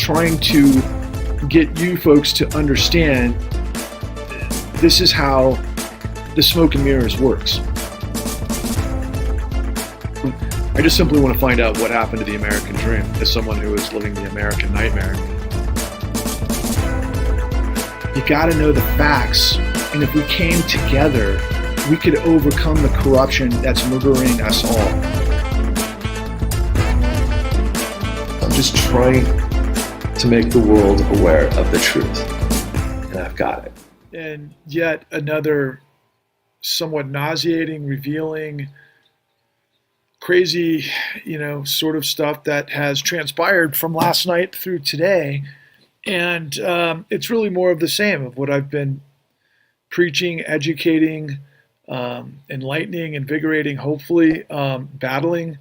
trying to get you folks to understand this is how the smoke and mirrors works. I just simply want to find out what happened to the American dream as someone who is living the American nightmare. You got to know the facts, and if we came together, we could overcome the corruption that's murdering us all. I'm just trying to make the world aware of the truth, and I've got it. And yet another somewhat nauseating, revealing, crazy, sort of stuff that has transpired from last night through today. And it's really more of the same of what I've been preaching, educating, enlightening, invigorating, hopefully battling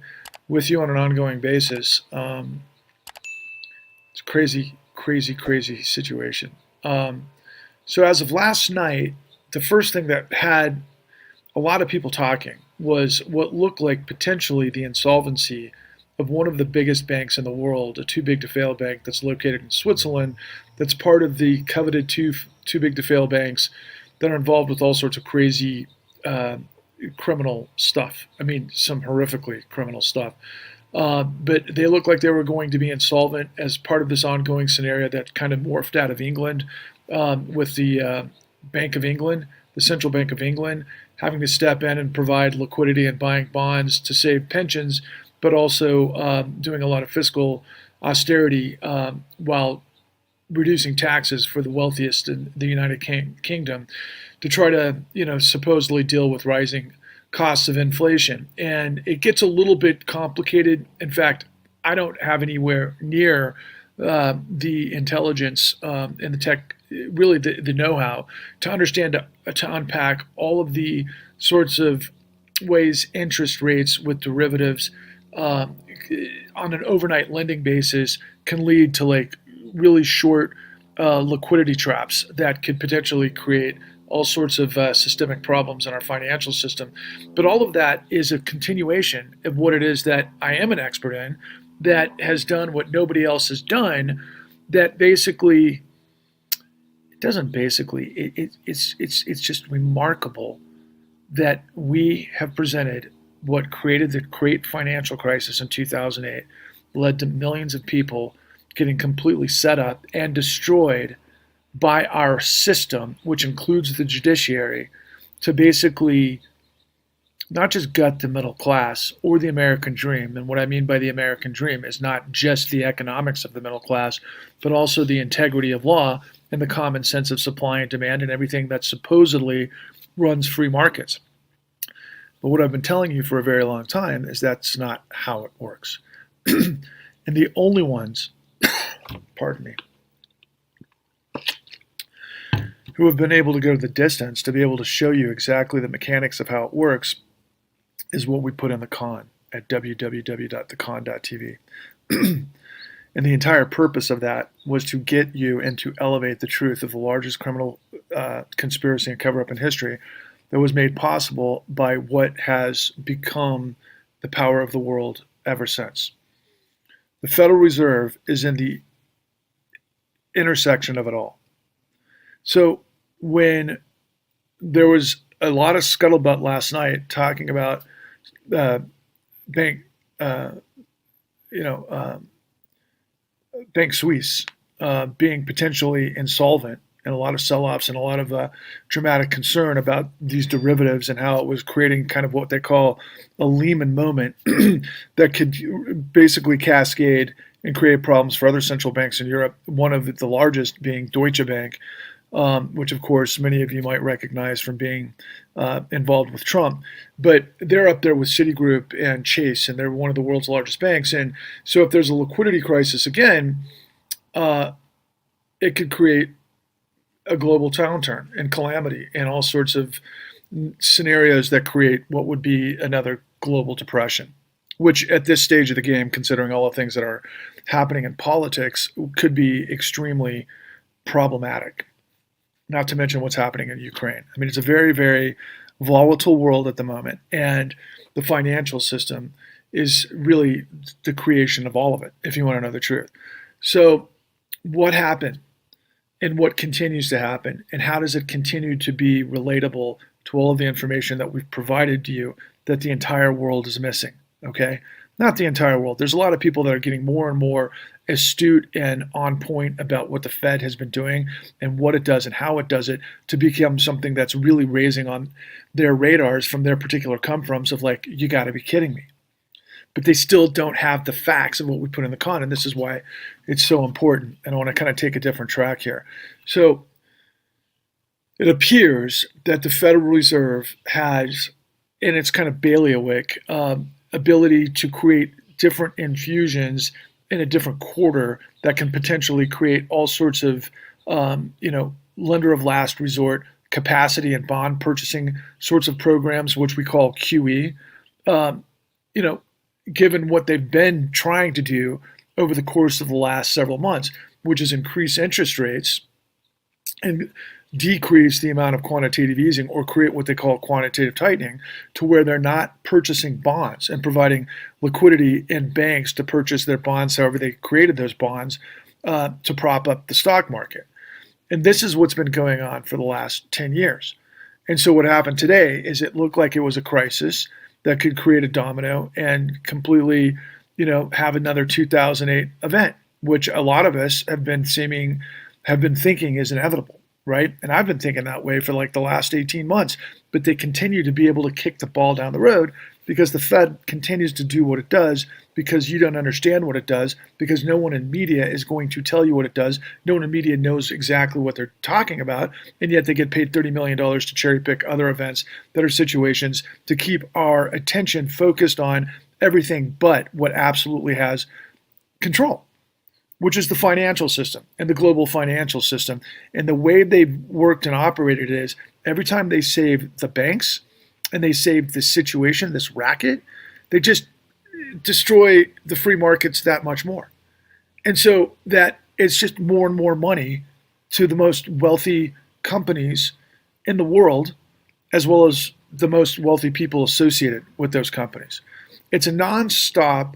with you on an ongoing basis. It's a crazy, crazy, crazy situation. So as of last night, the first thing that had a lot of people talking was what looked like potentially the insolvency of one of the biggest banks in the world, a too big to fail bank that's located in Switzerland, that's part of the coveted too big to fail banks that are involved with all sorts of crazy criminal stuff. I mean, some horrifically criminal stuff. But they looked like they were going to be insolvent as part of this ongoing scenario that kind of morphed out of England with the Bank of England, the Central Bank of England, having to step in and provide liquidity and buying bonds to save pensions, but also doing a lot of fiscal austerity while reducing taxes for the wealthiest in the United Kingdom to try to, supposedly deal with rising costs of inflation. And it gets a little bit complicated. In fact, I don't have anywhere near the intelligence and the tech, really the know-how to understand, to unpack all of the sorts of ways interest rates with derivatives on an overnight lending basis can lead to like really short liquidity traps that could potentially create all sorts of systemic problems in our financial system. But all of that is a continuation of what it is that I am an expert in, that has done what nobody else has done, that basically, it's just remarkable that we have presented what created the great financial crisis in 2008, led to millions of people getting completely set up and destroyed by our system, which includes the judiciary, to basically not just gut the middle class or the American dream. And what I mean by the American dream is not just the economics of the middle class, but also the integrity of law and the common sense of supply and demand and everything that supposedly runs free markets. But what I've been telling you for a very long time is that's not how it works. And the only ones, pardon me, who have been able to go to the distance to be able to show you exactly the mechanics of how it works is what we put in the con at www.thecon.tv. And the entire purpose of that was to get you and to elevate the truth of the largest criminal conspiracy and cover-up in history that was made possible by what has become the power of the world ever since. The Federal Reserve is in the intersection of it all. So when there was a lot of scuttlebutt last night talking about Bank Suisse being potentially insolvent, and a lot of sell-offs and a lot of dramatic concern about these derivatives and how it was creating kind of what they call a Lehman moment that could basically cascade and create problems for other central banks in Europe, one of the largest being Deutsche Bank, which of course many of you might recognize from being involved with Trump. But they're up there with Citigroup and Chase, and they're one of the world's largest banks. And so if there's a liquidity crisis again, it could create a global downturn and calamity and all sorts of scenarios that create what would be another global depression, which at this stage of the game, considering all the things that are happening in politics, could be extremely problematic, not to mention what's happening in Ukraine. I mean, it's a very, very volatile world at the moment, and the financial system is really the creation of all of it, if you want to know the truth. So what happened and what continues to happen, and how does it continue to be relatable to all of the information that we've provided to you that the entire world is missing, okay? Not the entire world. There's a lot of people that are getting more and more astute and on point about what the Fed has been doing and what it does and how it does it to become something that's really raising on their radars from their particular come-froms of like, you got to be kidding me. But they still don't have the facts of what we put in the con, and this is why it's so important. And I want to kind of take a different track here. So it appears that the Federal Reserve has, in its kind of bailiwick, ability to create different infusions in a different quarter that can potentially create all sorts of, lender of last resort capacity and bond purchasing sorts of programs, which we call QE. Given what they've been trying to do over the course of the last several months, which is increase interest rates and decrease the amount of quantitative easing or create what they call quantitative tightening to where they're not purchasing bonds and providing liquidity in banks to purchase their bonds however they created those bonds to prop up the stock market. And this is what's been going on for the last 10 years. And so what happened today is it looked like it was a crisis that could create a domino and completely, have another 2008 event, which a lot of us have been thinking is inevitable, right? And I've been thinking that way for like the last 18 months, but they continue to be able to kick the ball down the road because the Fed continues to do what it does because you don't understand what it does, because no one in media is going to tell you what it does. No one in media knows exactly what they're talking about, and yet they get paid $30 million to cherry pick other events that are situations to keep our attention focused on everything but what absolutely has control, which is the financial system and the global financial system. And the way they've worked and operated is every time they save the banks and they save this situation, this racket, they just destroy the free markets that much more. And so that it's just more and more money to the most wealthy companies in the world, as well as the most wealthy people associated with those companies. It's a nonstop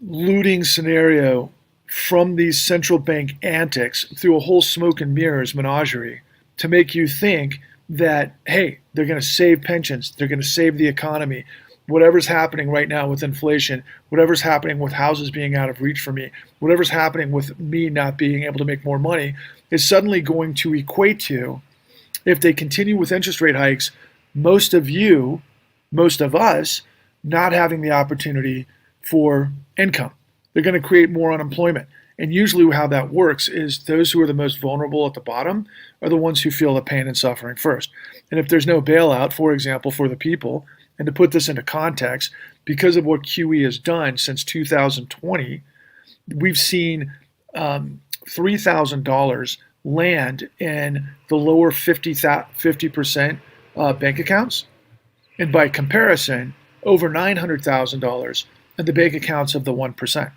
looting scenario from these central bank antics through a whole smoke and mirrors menagerie to make you think that, hey, they're going to save pensions, they're going to save the economy. Whatever's happening right now with inflation, whatever's happening with houses being out of reach for me, whatever's happening with me not being able to make more money is suddenly going to equate to, if they continue with interest rate hikes, most of us not having the opportunity for income. They're going to create more unemployment. And usually how that works is those who are the most vulnerable at the bottom are the ones who feel the pain and suffering first. And if there's no bailout, for example, for the people, and to put this into context, because of what QE has done since 2020, we've seen $3,000 land in the lower 50% bank accounts. And by comparison, over $900,000 in the bank accounts of the 1%.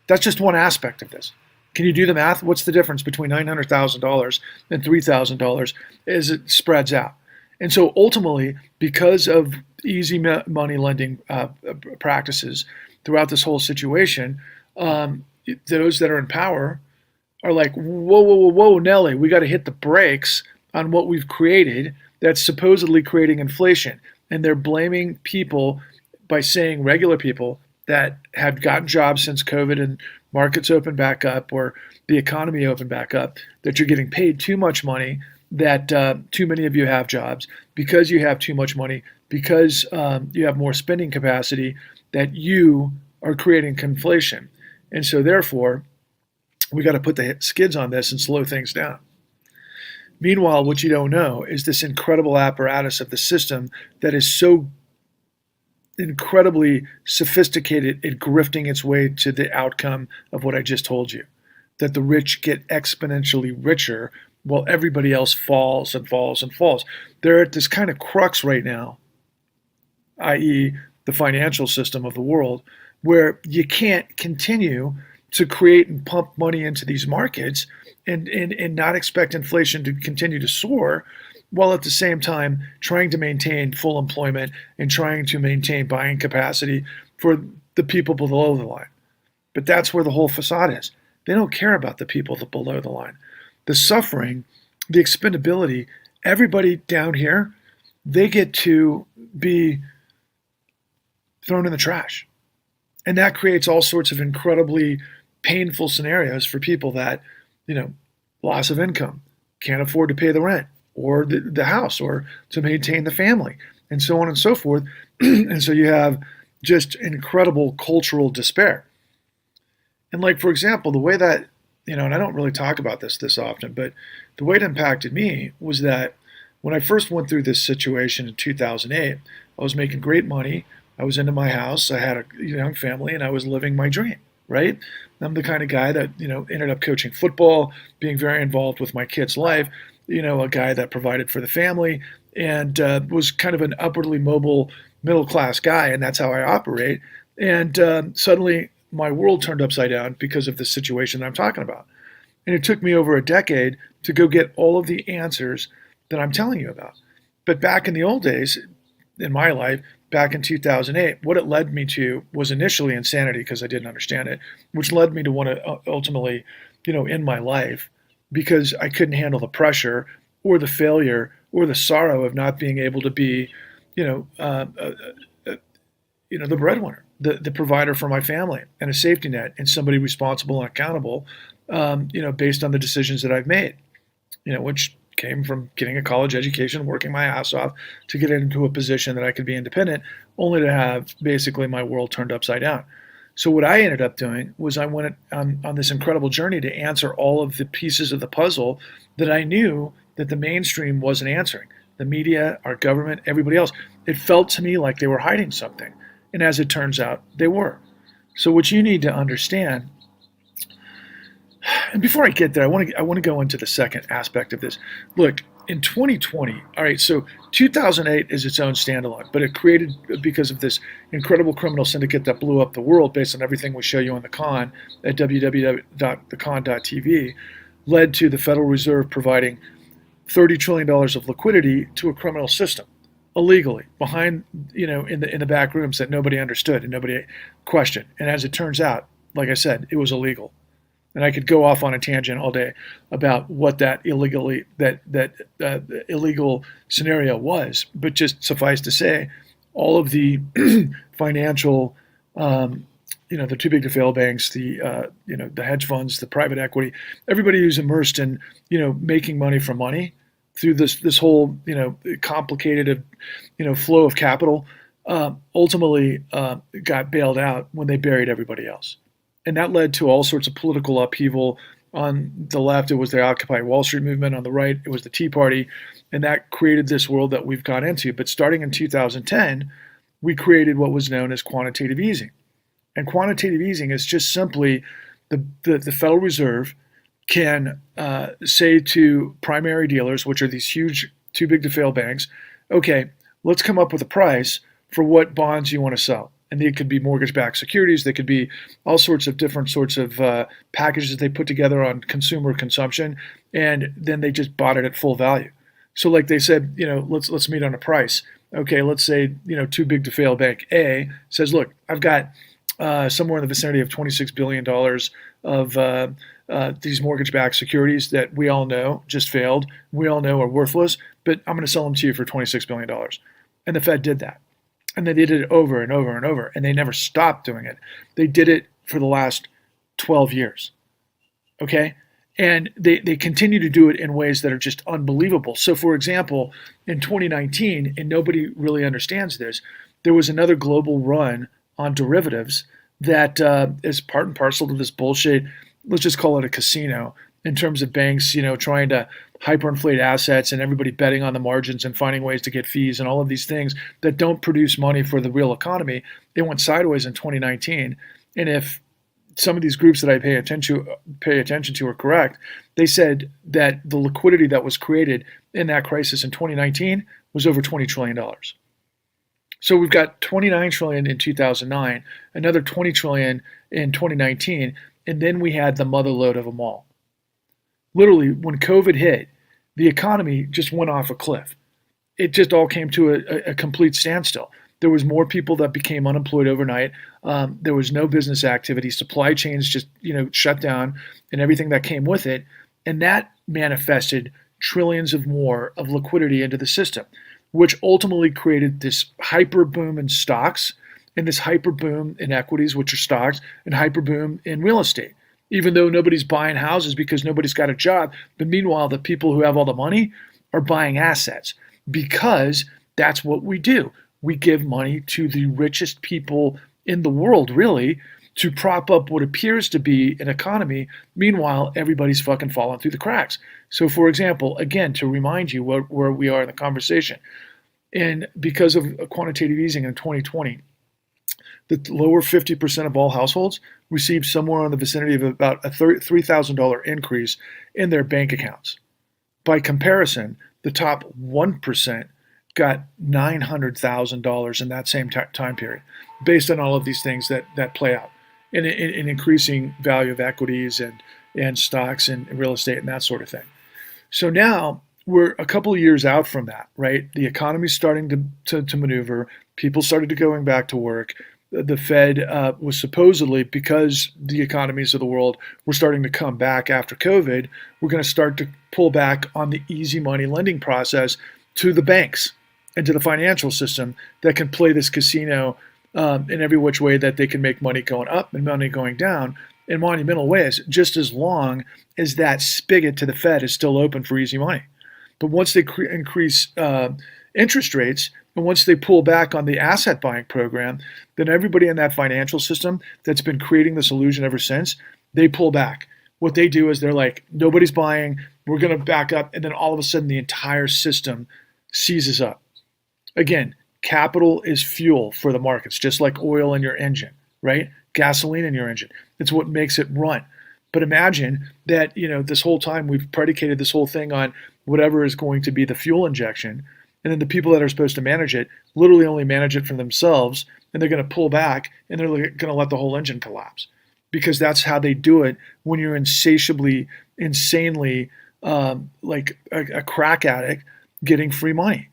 That's just one aspect of this. Can you do the math? What's the difference between $900,000 and $3,000 as it spreads out? And so ultimately, because of easy money lending practices throughout this whole situation, those that are in power are like, whoa, Nelly, we got to hit the brakes on what we've created that's supposedly creating inflation. And they're blaming people by saying regular people that have gotten jobs since COVID and markets opened back up or the economy opened back up, that you're getting paid too much money, that too many of you have jobs because you have too much money, because you have more spending capacity, that you are creating conflation. And so therefore, we got to put the skids on this and slow things down. Meanwhile, what you don't know is this incredible apparatus of the system that is so incredibly sophisticated at grifting its way to the outcome of what I just told you, that the rich get exponentially richer while everybody else falls and falls and falls. They're at this kind of crux right now, i.e. the financial system of the world, where you can't continue to create and pump money into these markets and not expect inflation to continue to soar, while at the same time trying to maintain full employment and trying to maintain buying capacity for the people below the line. But that's where the whole facade is. They don't care about the people that below the line. The suffering, the expendability, everybody down here, they get to be thrown in the trash. And that creates all sorts of incredibly painful scenarios for people that, loss of income, can't afford to pay the rent or the house or to maintain the family, and so on and so forth. And so you have just incredible cultural despair. And like, for example, the way that, and I don't really talk about this often, but the way it impacted me was that when I first went through this situation in 2008, I was making great money. I was into my house. I had a young family, and I was living my dream, right? I'm the kind of guy that, ended up coaching football, being very involved with my kid's life, a guy that provided for the family, and was kind of an upwardly mobile middle-class guy, and that's how I operate. And suddenly my world turned upside down because of the situation that I'm talking about. And it took me over a decade to go get all of the answers that I'm telling you about. But back in the old days, in my life, back in 2008, what it led me to was initially insanity because I didn't understand it, which led me to want to ultimately, end my life because I couldn't handle the pressure or the failure or the sorrow of not being able to be, the breadwinner, the provider for my family and a safety net and somebody responsible and accountable, based on the decisions that I've made, which came from getting a college education, working my ass off to get into a position that I could be independent, only to have basically my world turned upside down. So what I ended up doing was I went on this incredible journey to answer all of the pieces of the puzzle that I knew that the mainstream wasn't answering. The media, our government, everybody else. It felt to me like they were hiding something. And as it turns out, they were. So what you need to understand, and before I get there, I want to go into the second aspect of this. Look, in 2020, all right, so 2008 is its own standalone, but it created because of this incredible criminal syndicate that blew up the world based on everything we show you on the con at www.thecon.tv, led to the Federal Reserve providing $30 trillion of liquidity to a criminal system illegally behind, in the back rooms that nobody understood and nobody questioned. And as it turns out, like I said, it was illegal. And I could go off on a tangent all day about what that illegal scenario was, but just suffice to say, all of the financial, the too big to fail banks, the hedge funds, the private equity, everybody who's immersed in making money from money through this whole complicated flow of capital, ultimately got bailed out when they buried everybody else. And that led to all sorts of political upheaval. On the left, it was the Occupy Wall Street movement. On the right, it was the Tea Party. And that created this world that we've got into. But starting in 2010, we created what was known as quantitative easing. And quantitative easing is just simply the Federal Reserve can say to primary dealers, which are these huge, too big to fail banks, okay, let's come up with a price for what bonds you want to sell. And they could be mortgage-backed securities. They could be all sorts of different sorts of packages they put together on consumer consumption, and then they just bought it at full value. So, like they said, let's meet on a price. Okay, let's say too big to fail bank A says, look, I've got somewhere in the vicinity of $26 billion of these mortgage-backed securities that we all know just failed. We all know are worthless, but I'm going to sell them to you for $26 billion. And the Fed did that. And they did it over and over and over, and they never stopped doing it. They did it for the last 12 years, okay? And they continue to do it in ways that are just unbelievable. So, for example, in 2019, and nobody really understands this, there was another global run on derivatives that is part and parcel to this bullshit. Let's just call it a casino in terms of banks, trying to hyperinflate assets and everybody betting on the margins and finding ways to get fees and all of these things that don't produce money for the real economy. They went sideways in 2019. And if some of these groups that I pay attention to are correct, they said that the liquidity that was created in that crisis in 2019 was over $20 trillion. So we've got $29 trillion in 2009, another $20 trillion in 2019, and then we had the mother lode of them all. Literally, when COVID hit, the economy just went off a cliff. It just all came to a complete standstill. There was more people that became unemployed overnight. There was no business activity. Supply chains just shut down, and everything that came with it, and that manifested trillions of more of liquidity into the system, which ultimately created this hyper boom in stocks and this hyper boom in equities, which are stocks, and hyper boom in real estate. Even though nobody's buying houses because nobody's got a job, but meanwhile, the people who have all the money are buying assets because that's what we do. We give money to the richest people in the world, really, to prop up what appears to be an economy. Meanwhile, everybody's fucking falling through the cracks. So, for example, again, to remind you where we are in the conversation, and because of quantitative easing in 2020, the lower 50% of all households received somewhere in the vicinity of about a $3,000 increase in their bank accounts. By comparison, the top 1% got $900,000 in that same time period, based on all of these things that play out in increasing value of equities and stocks and real estate and that sort of thing. So now we're a couple of years out from that, right? The economy's starting to maneuver. People started to going back to work. The Fed was supposedly, because the economies of the world were starting to come back after COVID, we're going to start to pull back on the easy money lending process to the banks and to the financial system that can play this casino in every which way that they can make money going up and money going down in monumental ways, just as long as that spigot to the Fed is still open for easy money. But once they increase interest rates, and once they pull back on the asset buying program, then everybody in that financial system that's been creating this illusion ever since, they pull back. What they do is they're like, nobody's buying, we're going to back up, and then all of a sudden the entire system seizes up. Again, capital is fuel for the markets, just like oil in your engine, right? Gasoline in your engine. It's what makes it run. But imagine that, this whole time we've predicated this whole thing on whatever is going to be the fuel injection, and then the people that are supposed to manage it literally only manage it for themselves, and they're going to pull back, and they're going to let the whole engine collapse. Because that's how they do it when you're insanely, like a crack addict getting free money.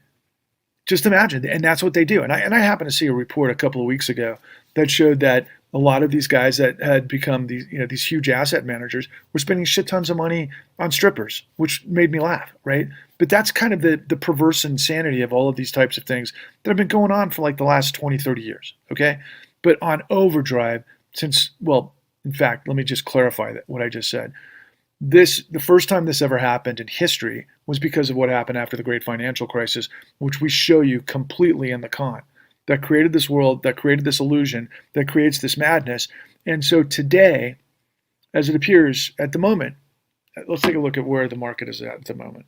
Just imagine, and that's what they do. And I happened to see a report a couple of weeks ago that showed that a lot of these guys that had become these huge asset managers were spending shit tons of money on strippers, which made me laugh, right? But that's kind of the perverse insanity of all of these types of things that have been going on for like the last 20, 30 years, okay? But on overdrive, in fact, let me just clarify what I just said. The first time this ever happened in history was because of what happened after the great financial crisis, which we show you completely in the con. That created this world, that created this illusion, that creates this madness. And so today, as it appears at the moment, let's take a look at where the market is at the moment.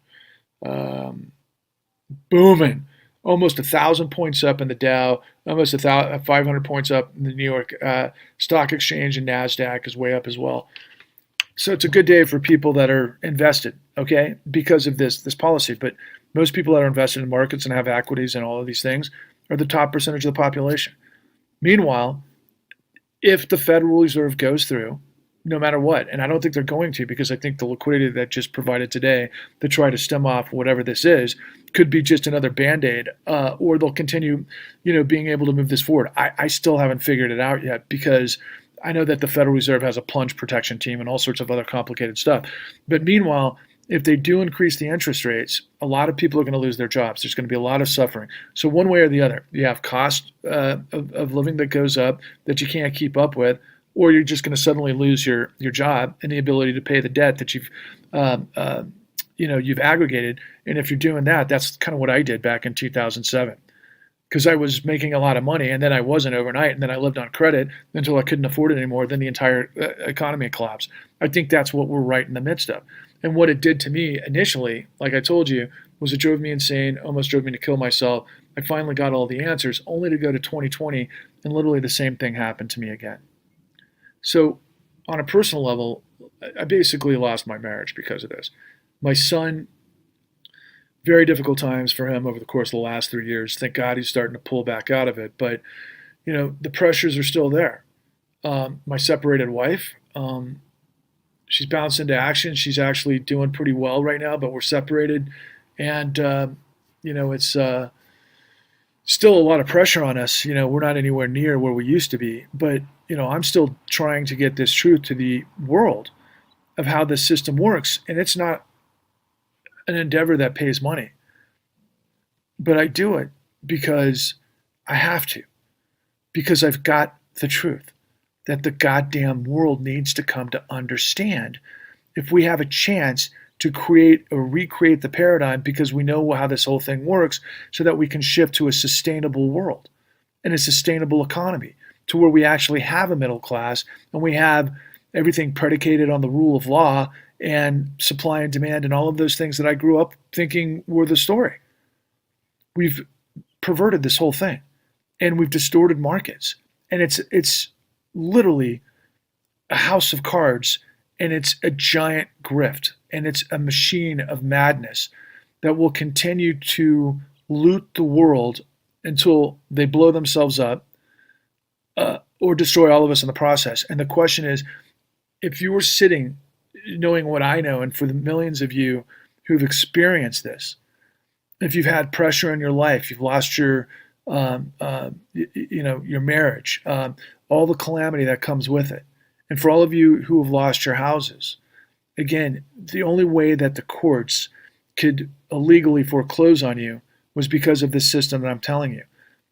Booming. Almost 1,000 points up in the Dow, almost 500 points up in the New York Stock Exchange, and NASDAQ is way up as well. So it's a good day for people that are invested, okay, because of this policy. But most people that are invested in markets and have equities and all of these things are the top percentage of the population. Meanwhile, if the Federal Reserve goes through, no matter what, and I don't think they're going to, because I think the liquidity that just provided today to try to stem off whatever this is could be just another Band-Aid, or they'll continue, being able to move this forward. I still haven't figured it out yet, because I know that the Federal Reserve has a plunge protection team and all sorts of other complicated stuff. But meanwhile, if they do increase the interest rates, a lot of people are going to lose their jobs. There's going to be a lot of suffering. So one way or the other, you have cost of living that goes up that you can't keep up with, or you're just going to suddenly lose your job and the ability to pay the debt that you've aggregated. And if you're doing that, that's kind of what I did back in 2007. Because I was making a lot of money, and then I wasn't overnight, and then I lived on credit until I couldn't afford it anymore. Then the entire economy collapsed. I think that's what we're right in the midst of. And what it did to me initially, like I told you, was it drove me insane, almost drove me to kill myself. I finally got all the answers, only to go to 2020, and literally the same thing happened to me again. So on a personal level, I basically lost my marriage because of this. My son, very difficult times for him over the course of the last 3 years. Thank God he's starting to pull back out of it. But, the pressures are still there. My separated wife, she's bounced into action. She's actually doing pretty well right now, but we're separated. And, it's Still a lot of pressure on us. We're not anywhere near where we used to be, but I'm still trying to get this truth to the world of how this system works, and it's not an endeavor that pays money, but I do it because I have to, because I've got the truth that the goddamn world needs to come to understand if we have a chance to create or recreate the paradigm, because we know how this whole thing works, so that we can shift to a sustainable world and a sustainable economy, to where we actually have a middle class and we have everything predicated on the rule of law and supply and demand and all of those things that I grew up thinking were the story. We've perverted this whole thing, and we've distorted markets, and it's literally a house of cards, and it's a giant grift, and it's a machine of madness that will continue to loot the world until they blow themselves up, or destroy all of us in the process. And the question is, if you were sitting knowing what I know, and for the millions of you who've experienced this, if you've had pressure in your life, you've lost your your marriage, all the calamity that comes with it, and for all of you who have lost your houses, again, the only way that the courts could illegally foreclose on you was because of this system that I'm telling you.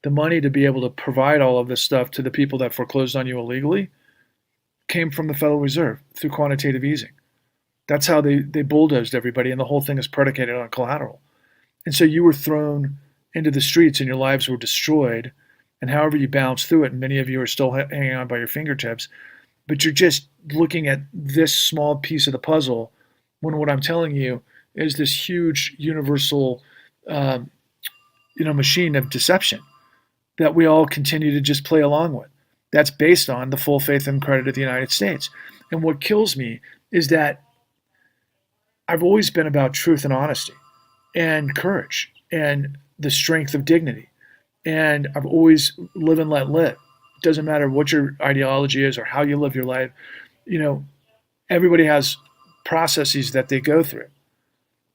The money to be able to provide all of this stuff to the people that foreclosed on you illegally came from the Federal Reserve through quantitative easing. That's how they bulldozed everybody, and the whole thing is predicated on collateral. And so you were thrown into the streets and your lives were destroyed, and however you bounced through it, and many of you are still hanging on by your fingertips, but you're just looking at this small piece of the puzzle, when what I'm telling you is this huge universal machine of deception that we all continue to just play along with. That's based on the full faith and credit of the United States. And what kills me is that I've always been about truth and honesty and courage and the strength of dignity. And I've always live and let live. It doesn't matter what your ideology is or how you live your life. Everybody has processes that they go through.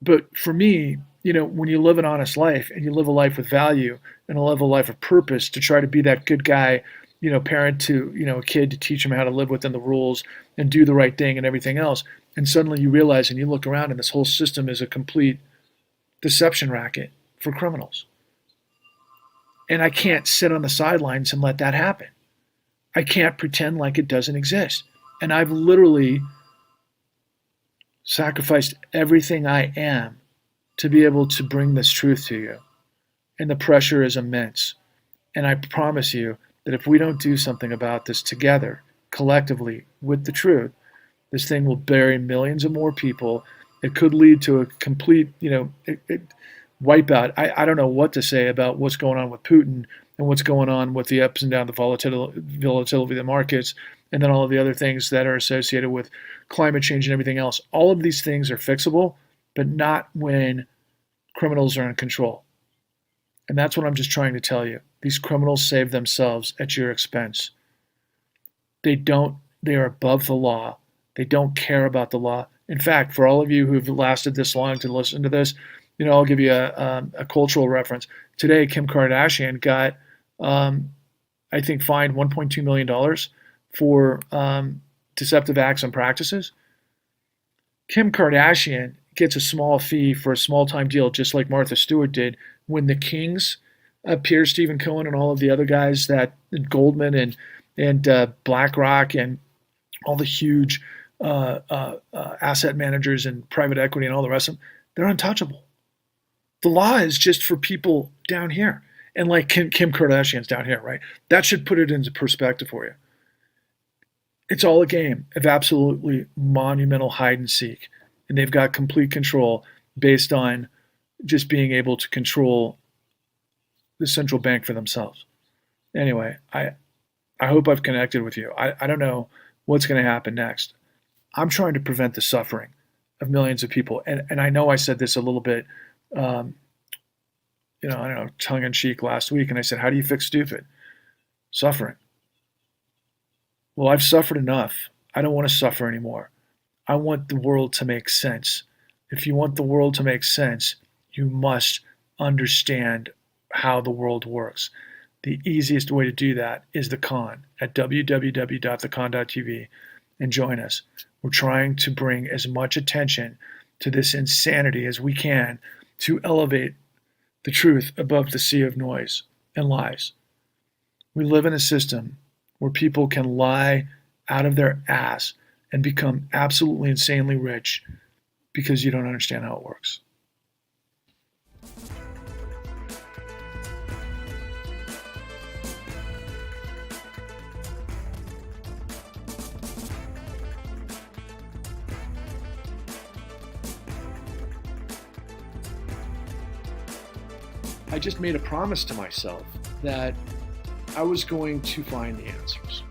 But for me, when you live an honest life and you live a life with value and live a life of purpose, to try to be that good guy, parent to, a kid, to teach him how to live within the rules and do the right thing and everything else. And suddenly you realize, and you look around, and this whole system is a complete deception racket for criminals. And I can't sit on the sidelines and let that happen. I can't pretend like it doesn't exist. And I've literally sacrificed everything I am to be able to bring this truth to you. And the pressure is immense. And I promise you that if we don't do something about this together, collectively, with the truth, this thing will bury millions of more people. It could lead to a complete, wipeout. I don't know what to say about what's going on with Putin and what's going on with the ups and downs, the volatility of the markets, and then all of the other things that are associated with climate change and everything else. All of these things are fixable, but not when criminals are in control. And that's what I'm just trying to tell you. These criminals save themselves at your expense. They are above the law. They don't care about the law. In fact, for all of you who've lasted this long to listen to this, I'll give you a cultural reference. Today, Kim Kardashian got, I think, fined $1.2 million for deceptive acts and practices. Kim Kardashian gets a small fee for a small-time deal, just like Martha Stewart did when the Kings, Pierce, Stephen Cohen, and all of the other guys, that Goldman and BlackRock and all the huge asset managers and private equity and all the rest of them, they're untouchable. The law is just for people down here. And like Kim Kardashian's down here, right? That should put it into perspective for you. It's all a game of absolutely monumental hide and seek. And they've got complete control based on just being able to control the central bank for themselves. Anyway, I hope I've connected with you. I don't know what's going to happen next. I'm trying to prevent the suffering of millions of people. And I know I said this a little bit, tongue in cheek last week. And I said, how do you fix stupid? Suffering. Well, I've suffered enough. I don't want to suffer anymore. I want the world to make sense. If you want the world to make sense, you must understand how the world works. The easiest way to do that is the Con at www.thecon.tv and join us. We're trying to bring as much attention to this insanity as we can to elevate the truth above the sea of noise and lies. We live in a system where people can lie out of their ass and become absolutely insanely rich because you don't understand how it works. I just made a promise to myself that I was going to find the answers.